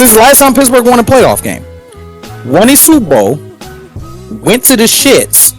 Since the last time Pittsburgh won a playoff game, won a Super Bowl, went to the shits,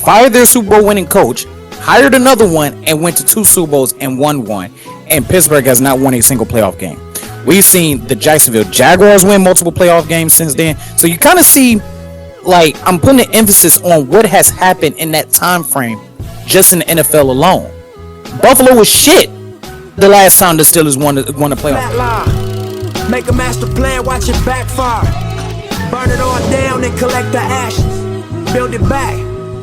fired their Super Bowl winning coach, hired another one, and went to 2 Super Bowls and won one. And Pittsburgh has not won a single playoff game. We've seen the Jacksonville Jaguars win multiple playoff games since then. So you kind of see, like, I'm putting an emphasis on what has happened in that time frame just in the NFL alone. Buffalo was shit the last time the Steelers won a playoff. Make a master plan, watch it backfire. Burn it all down and collect the ashes. Build it back.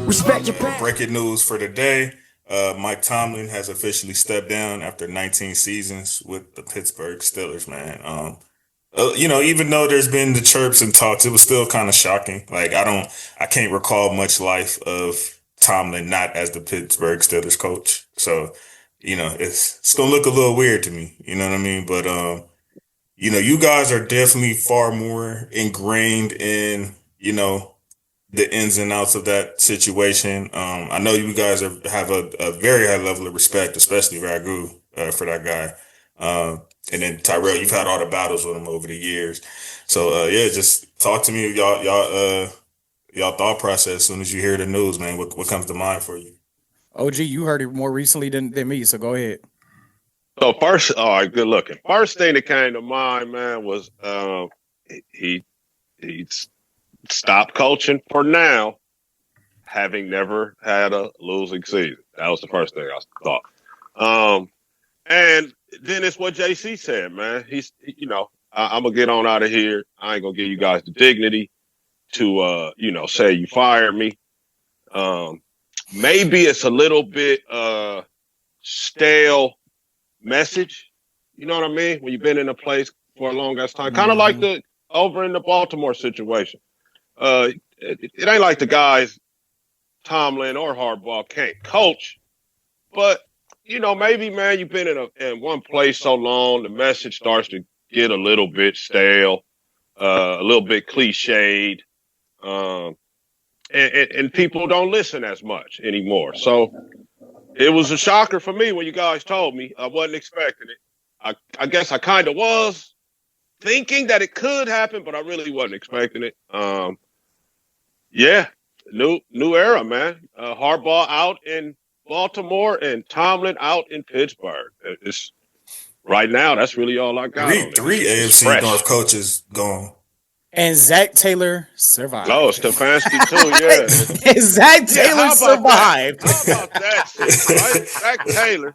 Respect your parents. Breaking news for the day. Mike Tomlin has officially stepped down after 19 seasons with the Pittsburgh Steelers, man. Even though there's been the chirps and talks, it was still kind of shocking. Like, I can't recall much life of Tomlin not as the Pittsburgh Steelers coach. So, it's going to look a little weird to me. You know what I mean? But, you guys are definitely far more ingrained in, the ins and outs of that situation. I know you guys have a very high level of respect, especially Ragu, for that guy. And then Tyrell, you've had all the battles with him over the years. So, just talk to me, y'all thought process as soon as you hear the news, man. What comes to mind for you? OG, you heard it more recently than me, so go ahead. So first, all right, good looking. First thing that came to mind, man, was he stopped coaching for now, having never had a losing season. That was the first thing I thought. And then it's what JC said, man. He's, I'm gonna get on out of here. I ain't gonna give you guys the dignity to, say you fired me. Maybe it's a little bit stale message. You know what I mean? When you've been in a place for a long ass time, kind of like over in the Baltimore situation. It ain't like the guys, Tomlin or Harbaugh, can't coach, but maybe, man, you've been in one place so long, the message starts to get a little bit stale, a little bit cliched, and people don't listen as much anymore. So it was a shocker for me when you guys told me. I wasn't expecting it. I guess I kind of was thinking that it could happen, but I really wasn't expecting it. New era, man. Harbaugh out in Baltimore and Tomlin out in Pittsburgh. It's right now. That's really all I got. Three AFC North coaches gone. And Zach Taylor survived. Oh, Stefanski too, yeah. And Zach Taylor survived. How about that shit, right? Zach Taylor.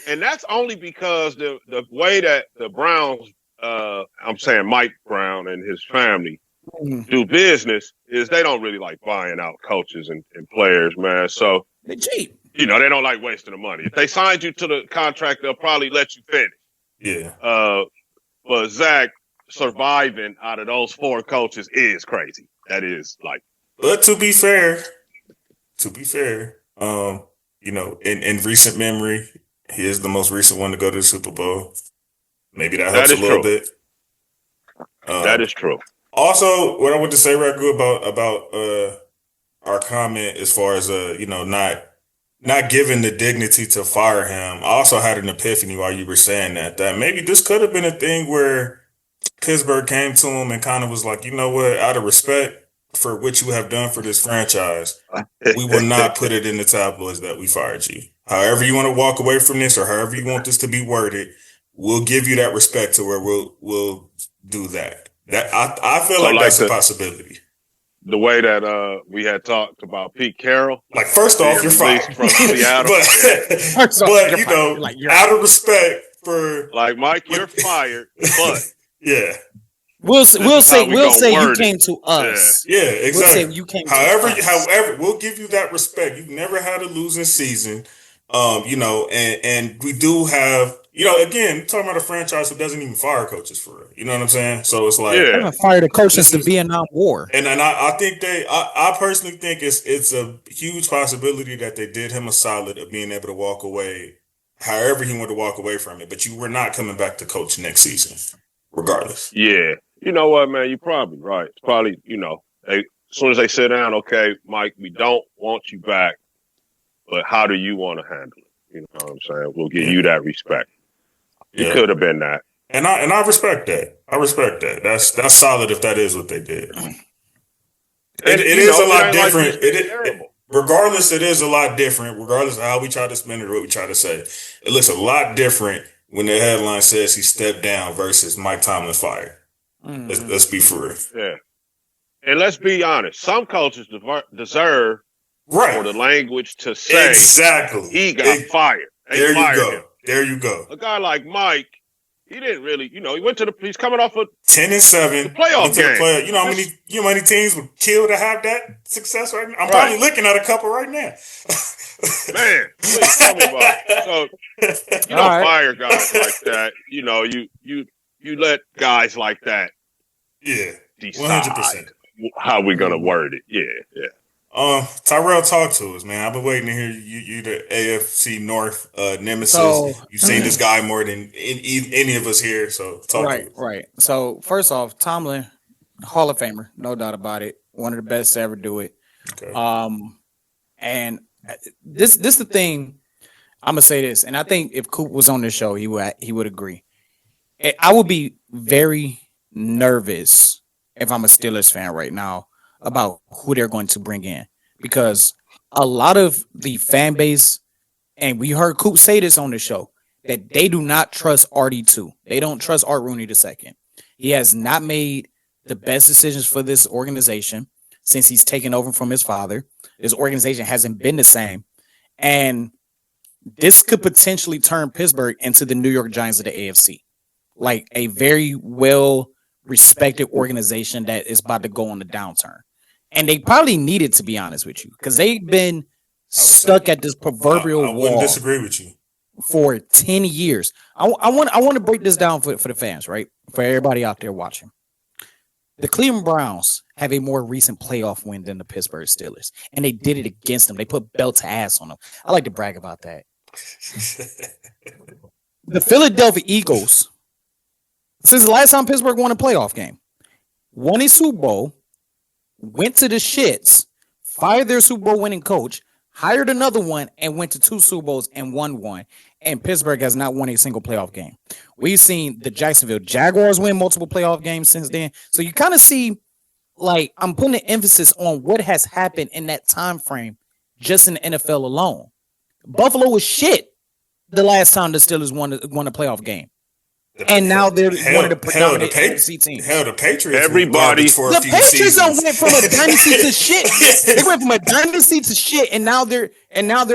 And that's only because the way that the Browns, I'm saying Mike Brown and his family, do business is they don't really like buying out coaches and players, man. So they're cheap. They don't like wasting the money. If they signed you to the contract, they'll probably let you finish. Yeah. But Zach surviving out of those 4 coaches is crazy. That is like. But to be fair, in recent memory, he is the most recent one to go to the Super Bowl. Maybe that helps a little bit. That is true. Also, what I want to say, Ragu, about our comment as far as not giving the dignity to fire him. I also had an epiphany while you were saying that maybe this could have been a thing where Pittsburgh came to him and kind of was like, you know what, out of respect for what you have done for this franchise, we will not put it in the tabloids that we fired you. However you want to walk away from this or however you want this to be worded, we'll give you that respect to where we'll do that. That I feel like that's a possibility. The way that we had talked about Pete Carroll. Like, first off, you're fired. From Seattle. but out of respect for like Mike, you're fired. But yeah. We'll say you came to us. Yeah, exactly. We'll say you came to us. However, we'll give you that respect. You've never had a losing season. And we do have, again, talking about a franchise who doesn't even fire coaches for real. You know what I'm saying? So it's like, they haven't fired a coach since the Vietnam War. And I think I personally think it's a huge possibility that they did him a solid of being able to walk away however he wanted to walk away from it. But you were not coming back to coach next season, regardless. Yeah. You know what, man? You're probably right. It's probably, as soon as they sit down, okay, Mike, we don't want you back, but how do you want to handle it? You know what I'm saying? We'll give you that respect. It could have been that. And I respect that. I respect that. That's solid if that is what they did. It is a lot different. Regardless, it is a lot different. Regardless of how we try to spin it or what we try to say, it looks a lot different when the headline says he stepped down versus Mike Tomlin fired. Let's be for real. Yeah. And let's be honest. Some coaches deserve for the language to say exactly he got fired. There you go. There you go. A guy like Mike, he didn't really, he went to he's coming off a 10-7 playoff game. You know how many teams would kill to have that success right now? I'm probably looking at a couple right now. Man, please tell me about it. So you don't fire guys like that. You let guys like that decide 100%. how we're gonna word it. Yeah. Tyrell, talk to us, man. I've been waiting to hear you the AFC North nemesis. You've seen this guy more than any of us here, so talk to us. Right. So first off, Tomlin, Hall of Famer, no doubt about it. One of the best to ever do it. Okay. And this the thing. I'm gonna say this, and I think if Coop was on this show, he would agree. I would be very nervous if I'm a Steelers fan right now about who they're going to bring in, because a lot of the fan base, and we heard Coop say this on the show, that they do not trust RD2. They don't trust Art Rooney II. He has not made the best decisions for this organization since he's taken over from his father. This organization hasn't been the same. And this could potentially turn Pittsburgh into the New York Giants of the AFC. Like a very well respected organization that is about to go on the downturn. And they probably need it, to be honest with you, because they've been stuck at this proverbial wall. I wouldn't disagree with you. For 10 years. I want to break this down for the fans, right? For everybody out there watching. The Cleveland Browns have a more recent playoff win than the Pittsburgh Steelers, and they did it against them. They put belt to ass on them. I like to brag about that. The Philadelphia Eagles, since the last time Pittsburgh won a playoff game, won a Super Bowl, went to the shits, fired their Super Bowl winning coach, hired another one, and went to 2 Super Bowls and won one. And Pittsburgh has not won a single playoff game. We've seen the Jacksonville Jaguars win multiple playoff games since then. So you kind of see, like, I'm putting an emphasis on what has happened in that time frame just in the NFL alone. Buffalo was shit the last time the Steelers won a playoff game. And now they're one of the predominant AFC teams. Hell, the Patriots. Everybody. The Patriots went from a dynasty to shit. They went from a dynasty to shit, and now they're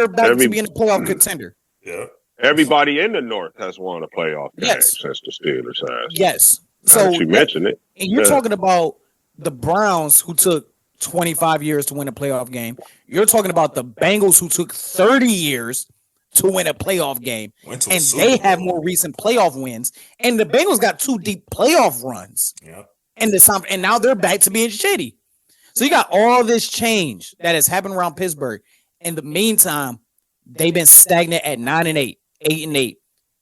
back to being a playoff contender. Yeah. Everybody in the North has won a playoff game since the Steelers has. Yes. So you mentioned it, and you're talking about the Browns, who took 25 years to win a playoff game. You're talking about the Bengals, who took 30 years to win a playoff game, and they have more recent playoff wins. And the Bengals got 2 deep playoff runs. Yeah. And now they're back to being shitty. So you got all this change that has happened around Pittsburgh. In the meantime, they've been stagnant at 9-8, 8-8,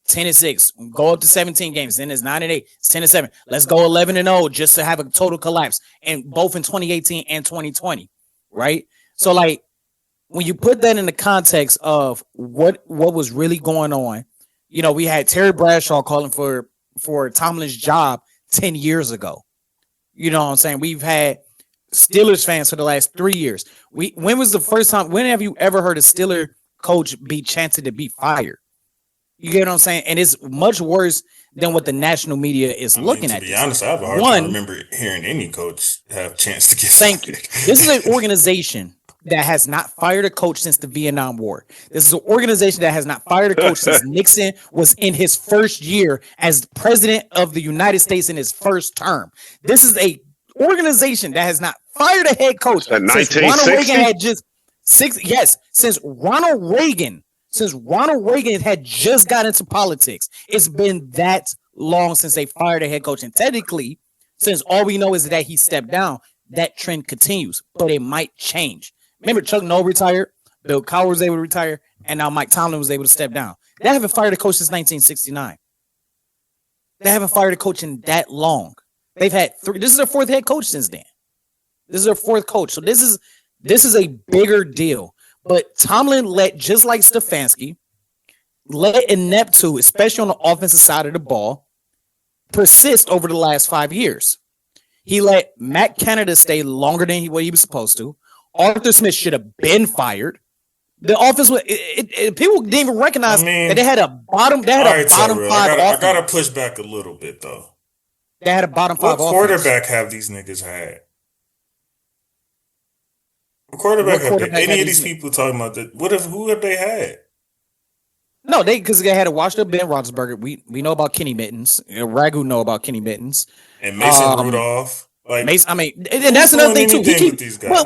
10-6. Go up to 17 games. Then it's 9-8, it's 10-7. Let's go 11-0 just to have a total collapse. And both in 2018 and 2020, right? So like, when you put that in the context of what was really going on, we had Terry Bradshaw calling for Tomlin's job 10 years ago. You know what I'm saying? We've had Steelers fans for the last 3 years. When was the first time? When have you ever heard a Steeler coach be chanted to be fired? You get what I'm saying? And it's much worse than what the national media is looking at. To be honest, I have a hard time remember hearing any coach have a chance to get Thank you. This is an organization that has not fired a coach since the Vietnam War. This is an organization that has not fired a coach since Nixon was in his first year as president of the United States in his first term. This is a organization that has not fired a head coach since Ronald Reagan had just since Ronald Reagan had just got into politics. It's been that long since they fired a head coach. And technically, since all we know is that he stepped down, that trend continues, but it might change. Remember, Chuck Noll retired, Bill Cowher was able to retire, and now Mike Tomlin was able to step down. They haven't fired a coach since 1969. They haven't fired a coach in that long. They've had 3. This is their 4th head coach since then. This is their 4th coach. So this is a bigger deal. But Tomlin just like Stefanski, let ineptitude, especially on the offensive side of the ball, persist over the last 5 years. He let Matt Canada stay longer than what he was supposed to. Arthur Smith should have been fired. The offense was people didn't even recognize that they had a bottom. They had a bottom five. I gotta push back a little bit though. They had a bottom five. What quarterback have these niggas had? What quarterback have they? Any of these people talking about that? Who have they had? No, because they had a washed up Ben Roethlisberger. We know about Kenny Mittens. Ragu know about Kenny Mittens and Mason Rudolph. Like Mason, I mean, and that's another thing too. These guys.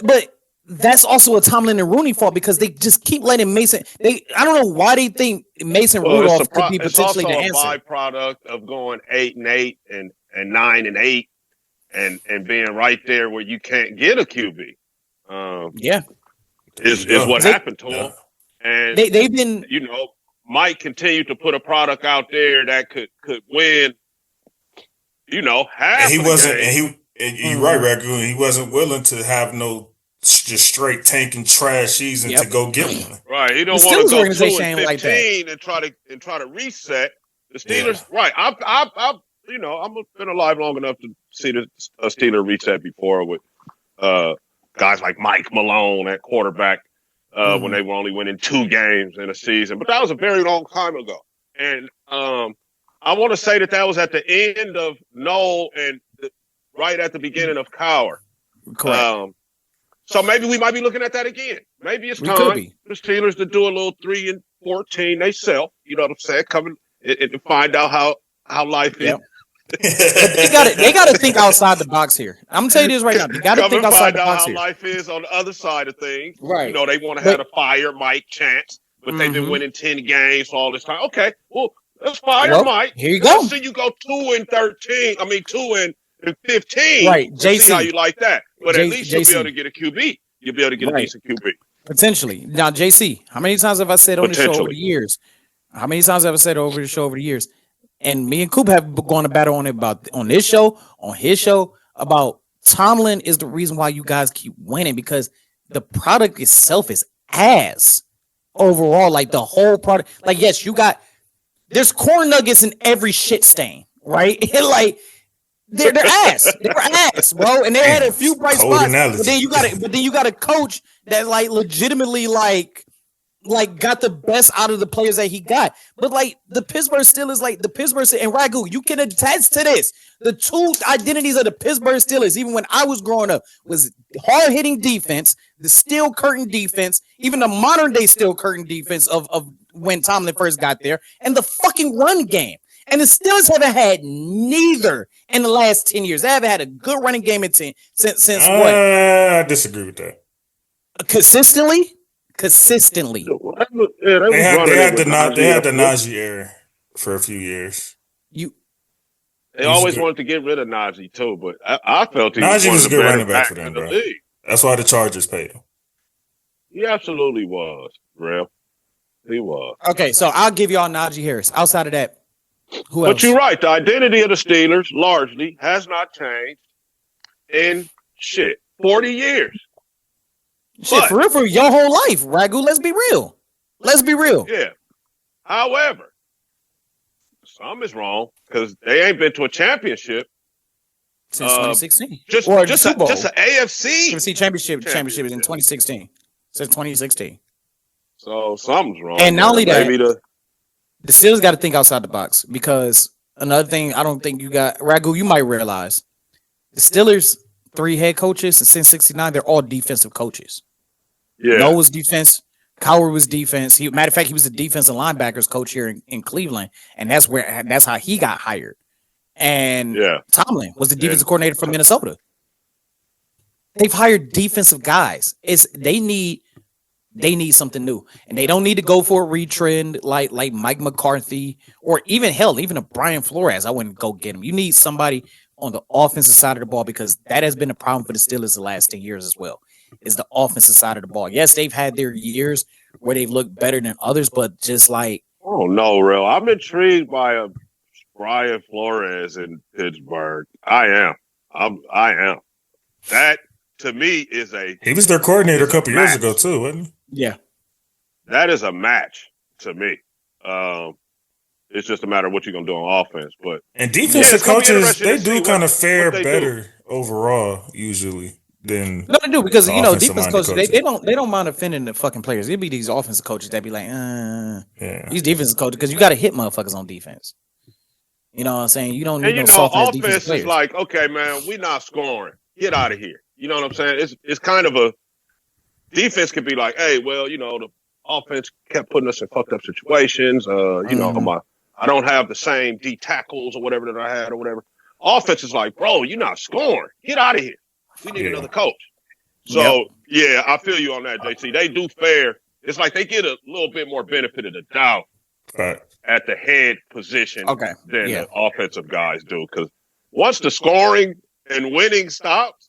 But that's also a Tomlin and Rooney fault because they just keep letting Mason. I don't know why they think Mason Rudolph could be potentially the answer. It's also a byproduct of going 8-8 and 9-8 and being right there where you can't get a QB. Is what happened to him. And they've been, Mike continued to put a product out there that could win. Half. And he wasn't. And you're right, Ragoon. He wasn't willing to have no just straight tank and trash season to go get one. Right. He don't want to go 2-15 like that and try to reset the Steelers. Yeah. Right. I've been alive long enough to see the Steeler reset before with guys like Mike Malone at quarterback when they were only winning 2 games in a season. But that was a very long time ago. And I want to say that was at the end of Noel and right at the beginning of Cowher. Correct. So maybe we might be looking at that again. Maybe it's time for the Steelers to do a little 3-14 they sell. You know what I'm saying? Come and find out how life is. They got to think outside the box here. I'm gonna tell you this right now. They got to think outside the box here. How life is on the other side of things. Right. They want to have a fire Mike chance, but they've been winning 10 games all this time. Okay, well, let's fire Mike. Here you go. Let's see you go 2-13. 2-15. Right, JC. See how you like that. But at least you'll be able to get a QB. You'll be able to get a decent QB. Potentially. Now, JC, how many times have I said on the show over the years? How many times have I said over the show over the years? And me and Coop have gone to battle on it on this show, on his show, about Tomlin is the reason why you guys keep winning because the product itself is ass overall. Like the whole product. Like, yes, there's corn nuggets in every shit stain, right? Like, they're ass. They were ass, bro. And they had a few bright spots. But then you got a coach that like legitimately like got the best out of the players that he got. But like the Pittsburgh Steelers, like the Pittsburgh and Ragu, you can attest to this. The two identities of the Pittsburgh Steelers, even when I was growing up, was hard-hitting defense, the steel curtain defense, even the modern day steel curtain defense of when Tomlin first got there, and the fucking run game. And the Steelers haven't had neither in the last 10 years. They haven't had a good running game in 10 since what? I disagree with that. Consistently. They had the Najee era for a few years. They always wanted to get rid of Najee too, but I felt Najee was a good running back for them, bro. That's why the Chargers paid him. He absolutely was, real. He was. Okay, so I'll give y'all Najee Harris. Outside of that, who else? But you're right. The identity of the Steelers largely has not changed in 40 years. For your whole life, Ragu. Let's be real. Yeah. However, some is wrong because they ain't been to a championship since 2016. Just an AFC championship is in 2016. Since 2016. So something's wrong. And not only that, the Steelers got to think outside the box because another thing I don't think you got, Ragu, you might realize the Steelers 3 head coaches and since 69, they're all defensive coaches. Yeah. Noah was defense. Cowher was defense. Matter of fact, he was the defensive linebackers coach here in Cleveland, and that's how he got hired. And Tomlin was the defensive coordinator from Minnesota. They've hired defensive guys. They need something new, and they don't need to go for a retrend like Mike McCarthy or even a Brian Flores. I wouldn't go get him. You need somebody on the offensive side of the ball because that has been a problem for the Steelers the last 10 years as well. Is the offensive side of the ball. Yes, they've had their years where they've looked better than others, but just like no, real. I'm intrigued by a Brian Flores in Pittsburgh. I am. That to me is he was their coordinator a couple years ago too, wasn't he? Yeah. That is a match to me. It's just a matter of what you're gonna do on offense. But And defensive it's gonna be coaches, interesting they to see do kind of what fare they do. better overall usually than No, they do because you know offensive defense minded coaches they don't mind offending the fucking players. It'd be these offensive coaches that be like, Yeah. these defensive coaches because you got to hit motherfuckers on defense. You know what I'm saying? You don't need And you no know, soft ass defensive offense is players. like, okay, man, we not scoring. Get out of here. You know what I'm saying? It's kind of a defense could be like, hey, well, you know, the offense kept putting us in fucked up situations. You know, I don't have the same D tackles or whatever that I had or whatever. Offense is like, bro, you're not scoring. Get out of here. We need another coach. So yeah, I feel you on that, JC. They do fare. It's like they get a little bit more benefit of the doubt at the head position than the offensive guys do. Because once the scoring and winning stops,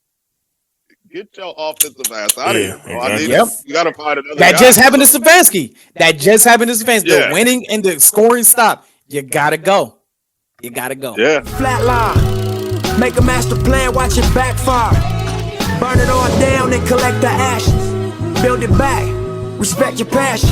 get your offensive ass out of here, bro. Exactly. You got to find another That guy. just happened to Stefanski. The winning and the scoring stop. You gotta go. You gotta go. Yeah. Flatline. Make a master plan, watch it backfire. Burn it all down and collect the ashes. Build it back. Respect your passion.